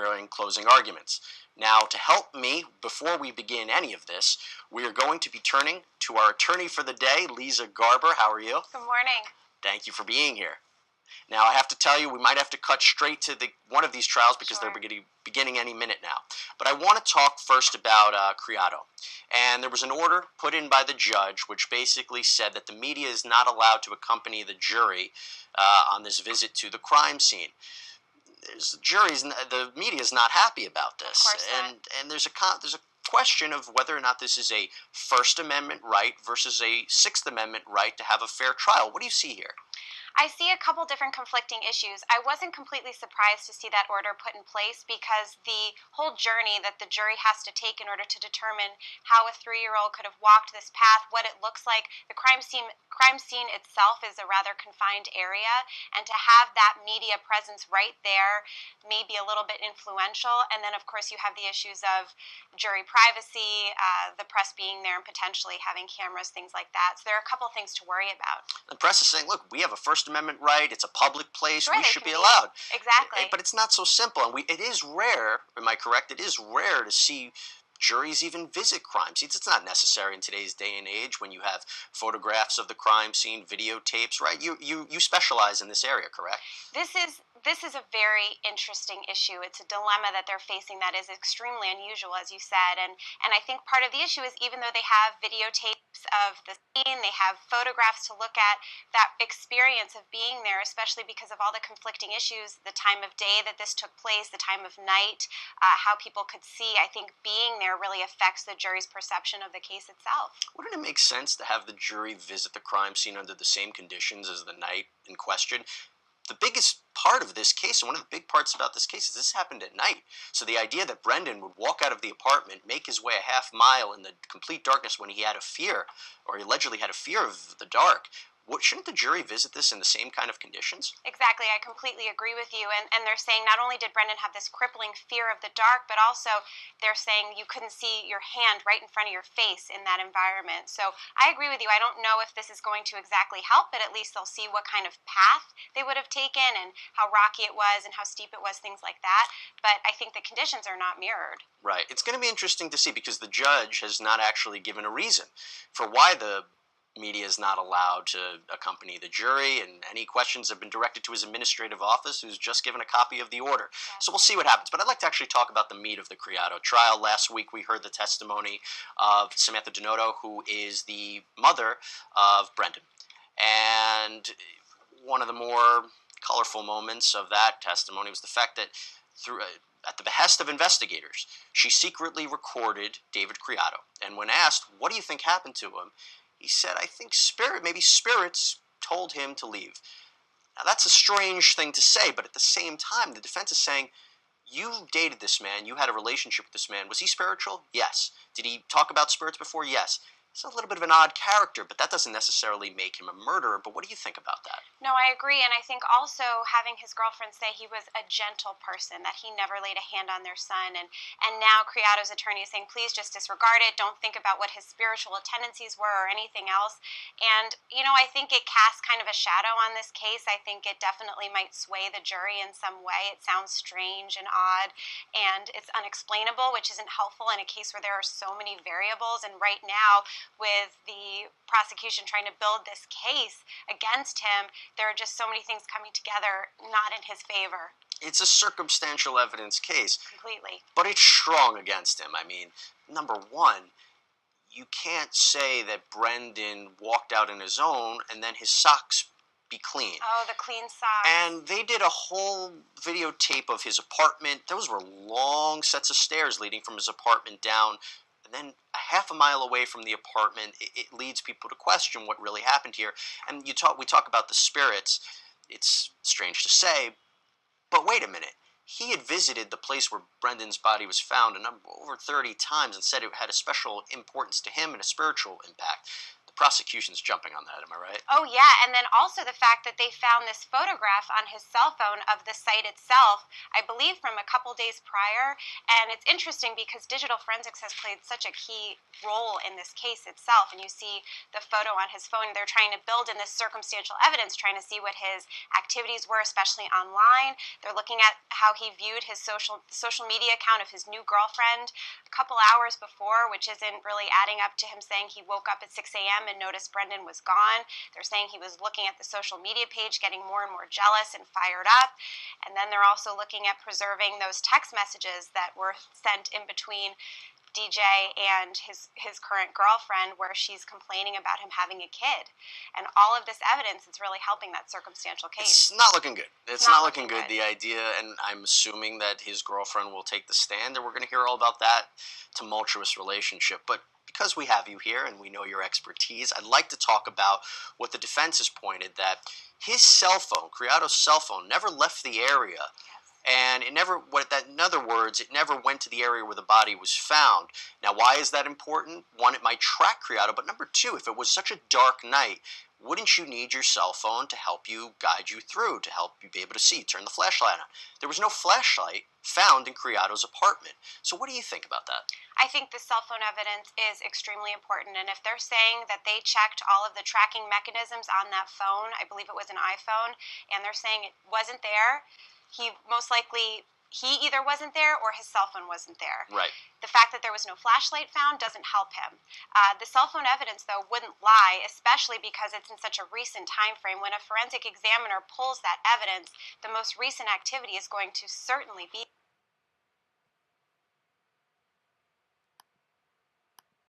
during closing arguments. Now, to help me, before we begin any of this, we are going to be turning to our attorney for the day, Lisa Garber. How are you? Good morning. Thank you for being here. Now, I have to tell you, we might have to cut straight to one of these trials because Sure. they're beginning any minute now. But I want to talk first about Creato. And there was an order put in by the judge which basically said that the media is not allowed to accompany the jury on this visit to the crime scene. The media is not happy about this. Of course not. And there's a question of whether or not this is a First Amendment right versus a Sixth Amendment right to have a fair trial. What do you see here? I see a couple different conflicting issues. I wasn't completely surprised to see that order put in place because the whole journey that the jury has to take in order to determine how a 3-year-old could have walked this path, what it looks like, the crime scene itself is a rather confined area, and to have that media presence right there may be a little bit influential. And then, of course, you have the issues of jury privacy, the press being there and potentially having cameras, things like that. So there are a couple things to worry about. The press is saying, look, we have a First Amendment right. It's a public place. Right, we should be allowed. Exactly. But it's not so simple. And it is rare, am I correct? It is rare to see juries even visit crime scenes. It's not necessary in today's day and age when you have photographs of the crime scene, videotapes, right? You specialize in this area, correct? This is a very interesting issue. It's a dilemma that they're facing that is extremely unusual, as you said. And I think part of the issue is even though they have videotapes of the scene, they have photographs to look at, that experience of being there, especially because of all the conflicting issues, the time of day that this took place, the time of night, how people could see, I think being there really affects the jury's perception of the case itself. Wouldn't it make sense to have the jury visit the crime scene under the same conditions as the night in question? The biggest part of this case, and one of the big parts about this case, is this happened at night. So the idea that Brendan would walk out of the apartment, make his way a half mile in the complete darkness when he had a fear, or he allegedly had a fear of the dark, shouldn't the jury visit this in the same kind of conditions? Exactly. I completely agree with you. And they're saying not only did Brendan have this crippling fear of the dark, but also they're saying you couldn't see your hand right in front of your face in that environment. So I agree with you. I don't know if this is going to exactly help, but at least they'll see what kind of path they would have taken and how rocky it was and how steep it was, things like that. But I think the conditions are not mirrored. Right. It's going to be interesting to see because the judge has not actually given a reason for why the media is not allowed to accompany the jury, and any questions have been directed to his administrative office, who's just given a copy of the order. Yeah. So we'll see what happens. But I'd like to actually talk about the meat of the Creato trial. Last week we heard the testimony of Samantha Donato, who is the mother of Brendan. And one of the more colorful moments of that testimony was the fact that at the behest of investigators, she secretly recorded David Creato. And when asked, what do you think happened to him? He said, I think maybe spirits told him to leave. Now, that's a strange thing to say, but at the same time, the defense is saying, you dated this man, you had a relationship with this man. Was he spiritual? Yes. Did he talk about spirits before? Yes. He's a little bit of an odd character, but that doesn't necessarily make him a murderer. But what do you think about that? No, I agree. And I think also having his girlfriend say he was a gentle person, that he never laid a hand on their son. And now Creato's attorney is saying, please just disregard it. Don't think about what his spiritual tendencies were or anything else. And, I think it casts kind of a shadow on this case. I think it definitely might sway the jury in some way. It sounds strange and odd, and it's unexplainable, which isn't helpful in a case where there are so many variables. And right now, with the prosecution trying to build this case against him, there are just so many things coming together not in his favor. It's a circumstantial evidence case. Completely. But it's strong against him. I mean, number one, you can't say that Brendan walked out on his own and then his socks be clean. Oh, the clean socks. And they did a whole videotape of his apartment. Those were long sets of stairs leading from his apartment down. And then a half a mile away from the apartment, it leads people to question what really happened here. And we talk about the spirits. It's strange to say, but wait a minute. He had visited the place where Brendan's body was found over 30 times and said it had a special importance to him and a spiritual impact. The prosecution's jumping on that, am I right? Oh, yeah. And then also the fact that they found this photograph on his cell phone of the site itself, I believe from a couple days prior. And it's interesting because digital forensics has played such a key role in this case itself. And you see the photo on his phone. They're trying to build in this circumstantial evidence, trying to see what his activities were, especially online. They're looking at how he viewed his social media account of his new girlfriend a couple hours before, which isn't really adding up to him saying he woke up at 6 a.m. and noticed Brendan was gone. They're saying he was looking at the social media page, getting more and more jealous and fired up. And then they're also looking at preserving those text messages that were sent in between DJ and his current girlfriend, where she's complaining about him having a kid. And all of this evidence is really helping that circumstantial case. It's not looking good. It's not looking good. The idea, and I'm assuming that his girlfriend will take the stand, and we're going to hear all about that tumultuous relationship. But because we have you here and we know your expertise, I'd like to talk about what the defense has pointed, that his cell phone, Creato's cell phone, never left the area. And it never, in other words, it never went to the area where the body was found. Now, why is that important? One, it might track Creato, but number two, if it was such a dark night, wouldn't you need your cell phone to help you, guide you through, to help you be able to see, turn the flashlight on? There was no flashlight found in Creato's apartment. So what do you think about that? I think the cell phone evidence is extremely important. And if they're saying that they checked all of the tracking mechanisms on that phone, I believe it was an iPhone, and they're saying it wasn't there, he either wasn't there or his cell phone wasn't there. Right. The fact that there was no flashlight found doesn't help him. The cell phone evidence, though, wouldn't lie, especially because it's in such a recent time frame. When a forensic examiner pulls that evidence, the most recent activity is going to certainly be